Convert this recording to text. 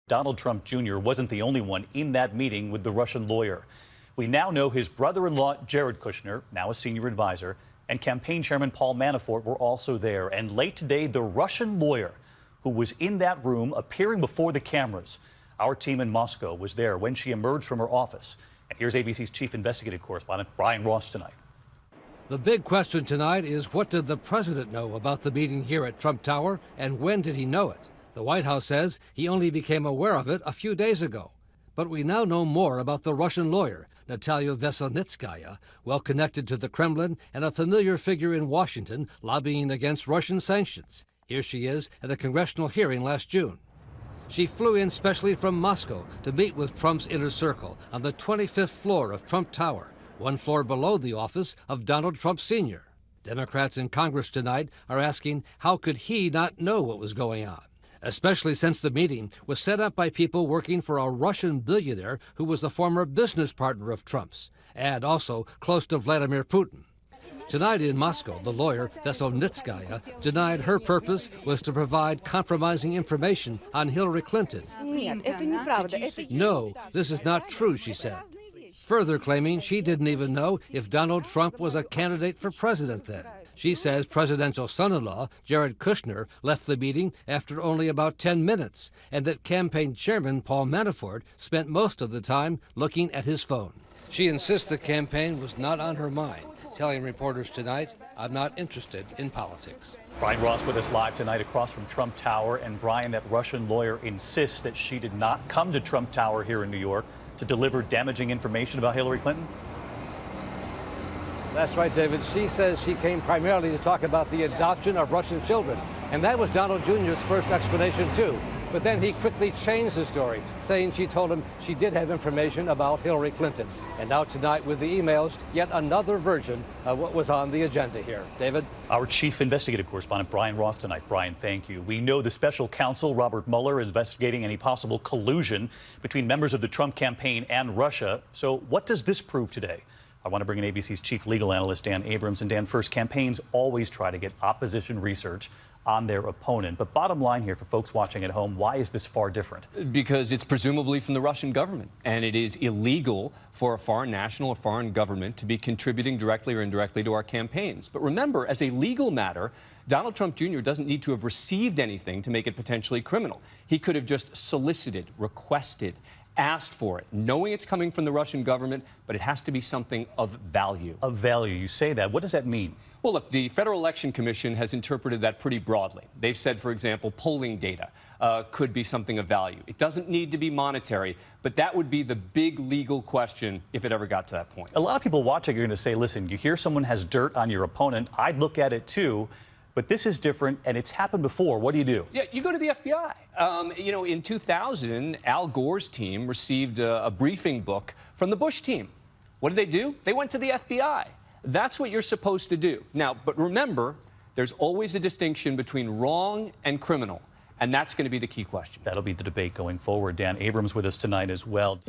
Donald Trump Jr. wasn't the only one in that meeting with the Russian lawyer. We now know his brother-in-law, Jared Kushner, now a senior advisor, and campaign chairman Paul Manafort were also there. And late today, the Russian lawyer who was in that room appearing before the cameras. Our team in Moscow was there when she emerged from her office. And here's ABC's chief investigative correspondent, Brian Ross, tonight. The big question tonight is, what did the president know about the meeting here at Trump Tower, and when did he know it? The White House says he only became aware of it a few days ago. But we now know more about the Russian lawyer, Natalia Veselnitskaya, well connected to the Kremlin and a familiar figure in Washington lobbying against Russian sanctions. Here she is at a congressional hearing last June. She flew in specially from Moscow to meet with Trump's inner circle on the 25th floor of Trump Tower, one floor below the office of Donald Trump Sr. Democrats in Congress tonight are asking, how could he not know what was going on? Especially since the meeting was set up by people working for a Russian billionaire who was a former business partner of Trump's, and also close to Vladimir Putin. Tonight in Moscow, the lawyer, Veselnitskaya, denied her purpose was to provide compromising information on Hillary Clinton. No, this is not true, she said. Further claiming she didn't even know if Donald Trump was a candidate for president then. She says presidential son-in-law, Jared Kushner, left the meeting after only about 10 minutes, and that campaign chairman Paul Manafort spent most of the time looking at his phone. She insists the campaign was not on her mind, telling reporters tonight, I'm not interested in politics. Brian Ross with us live tonight across from Trump Tower. And Brian, that Russian lawyer insists that she did not come to Trump Tower here in New York to deliver damaging information about Hillary Clinton? That's right, David. She says she came primarily to talk about the adoption of Russian children. And that was Donald Jr.'s first explanation, too. But then he quickly changed the story, saying she told him she did have information about Hillary Clinton. And now tonight with the emails, yet another version of what was on the agenda here. David? Our chief investigative correspondent, Brian Ross, tonight. Brian, thank you. We know the special counsel, Robert Mueller, is investigating any possible collusion between members of the Trump campaign and Russia. So what does this prove today? I want to bring in ABC's chief legal analyst, Dan Abrams. And Dan, first, campaigns always try to get opposition research on their opponent. But bottom line here for folks watching at home, why is this far different? Because it's presumably from the Russian government, and it is illegal for a foreign national or foreign government to be contributing directly or indirectly to our campaigns. But remember, as a legal matter, Donald Trump Jr. doesn't need to have received anything to make it potentially criminal. He could have just solicited, requested, asked for it, knowing it's coming from the Russian government, but it has to be something of value. Of value, you say that. What does that mean? Well, look, the Federal Election Commission has interpreted that pretty broadly. They've said, for example, polling data could be something of value. It doesn't need to be monetary, but that would be the big legal question if it ever got to that point. A lot of people watching are going to say, listen, you hear someone has dirt on your opponent, I'd look at it too. But this is different, and it's happened before. What do? Yeah, you go to the FBI. You know, in 2000, Al Gore's team received a briefing book from the Bush team. What did they do? They went to the FBI. That's what you're supposed to do. Now, but remember, there's always a distinction between wrong and criminal, and that's going to be the key question. That'll be the debate going forward. Dan Abrams with us tonight as well.